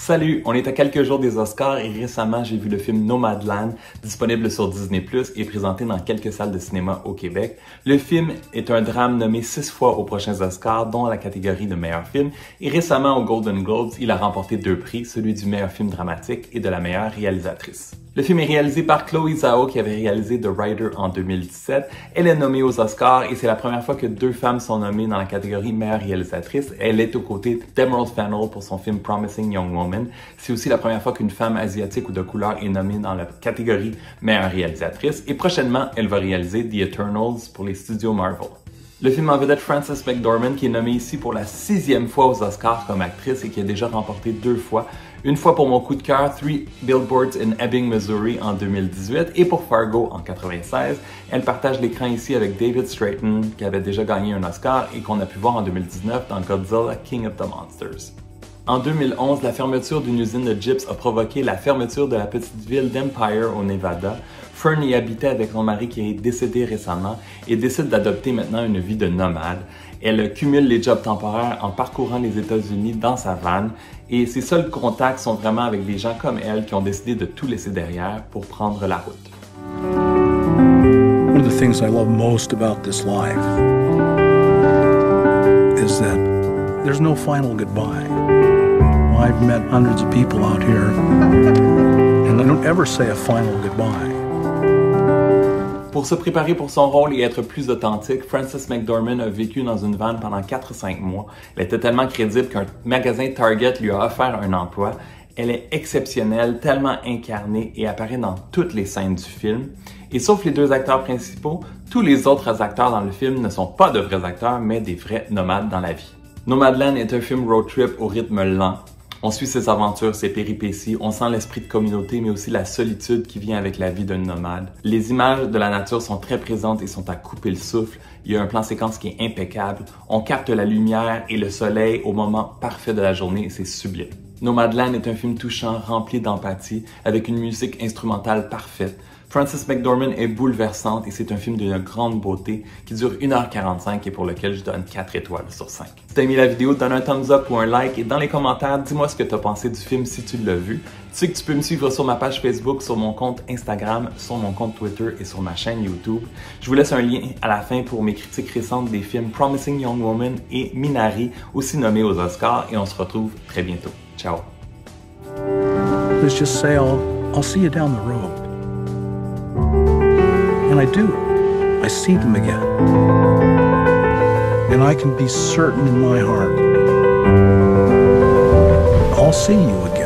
Salut, on est à quelques jours des Oscars et récemment j'ai vu le film Nomadland, disponible sur Disney+, et présenté dans quelques salles de cinéma au Québec. Le film est un drame nommé 6 fois aux prochains Oscars, dont la catégorie de meilleur film, et récemment aux Golden Globes, il a remporté 2 prix, celui du meilleur film dramatique et de la meilleure réalisatrice. Le film est réalisé par Chloé Zhao qui avait réalisé The Rider en 2017. Elle est nommée aux Oscars et c'est la première fois que 2 femmes sont nommées dans la catégorie meilleure réalisatrice. Elle est aux côtés d'Emerald Fennell pour son film Promising Young Woman. C'est aussi la première fois qu'une femme asiatique ou de couleur est nommée dans la catégorie meilleure réalisatrice. Et prochainement, elle va réaliser The Eternals pour les studios Marvel. Le film en vedette Frances McDormand qui est nommée ici pour la 6e fois aux Oscars comme actrice et qui a déjà remporté 2 fois. Une fois pour mon coup de cœur, 3 Billboards in Ebbing, Missouri en 2018 et pour Fargo en 96. Elle partage l'écran ici avec David Stratton qui avait déjà gagné un Oscar et qu'on a pu voir en 2019 dans Godzilla King of the Monsters. En 2011, la fermeture d'une usine de gyps a provoqué la fermeture de la petite ville d'Empire au Nevada. Fern y habitait avec son mari qui est décédé récemment et décide d'adopter maintenant une vie de nomade. Elle cumule les jobs temporaires en parcourant les États-Unis dans sa van et ses seuls contacts sont vraiment avec des gens comme elle qui ont décidé de tout laisser derrière pour prendre la route. One of the things I love most about this life is that there's no final goodbye. I've met hundreds of people out here and I don't ever say a final goodbye. Pour se préparer pour son rôle et être plus authentique, Frances McDormand a vécu dans une van pendant 4-5 mois. Elle était tellement crédible qu'un magasin Target lui a offert un emploi. Elle est exceptionnelle, tellement incarnée et apparaît dans toutes les scènes du film. Et sauf les 2 acteurs principaux, tous les autres acteurs dans le film ne sont pas de vrais acteurs, mais des vrais nomades dans la vie. Nomadland est un film road trip au rythme lent. On suit ses aventures, ses péripéties, on sent l'esprit de communauté, mais aussi la solitude qui vient avec la vie d'un nomade. Les images de la nature sont très présentes et sont à couper le souffle. Il y a un plan séquence qui est impeccable. On capte la lumière et le soleil au moment parfait de la journée et c'est sublime. Nomadland est un film touchant, rempli d'empathie, avec une musique instrumentale parfaite. Frances McDormand est bouleversante et c'est un film d'une grande beauté qui dure 1h45 et pour lequel je donne 4 étoiles sur 5. Si t'as aimé la vidéo, donne un thumbs up ou un like et dans les commentaires, dis-moi ce que t'as pensé du film si tu l'as vu. Tu sais que tu peux me suivre sur ma page Facebook, sur mon compte Instagram, sur mon compte Twitter et sur ma chaîne YouTube. Je vous laisse un lien à la fin pour mes critiques récentes des films Promising Young Woman et Minari, aussi nommés aux Oscars et on se retrouve très bientôt. Ciao! Let's just say I'll see you down the road. And I do. I see them again. And I can be certain in my heart, I'll see you again.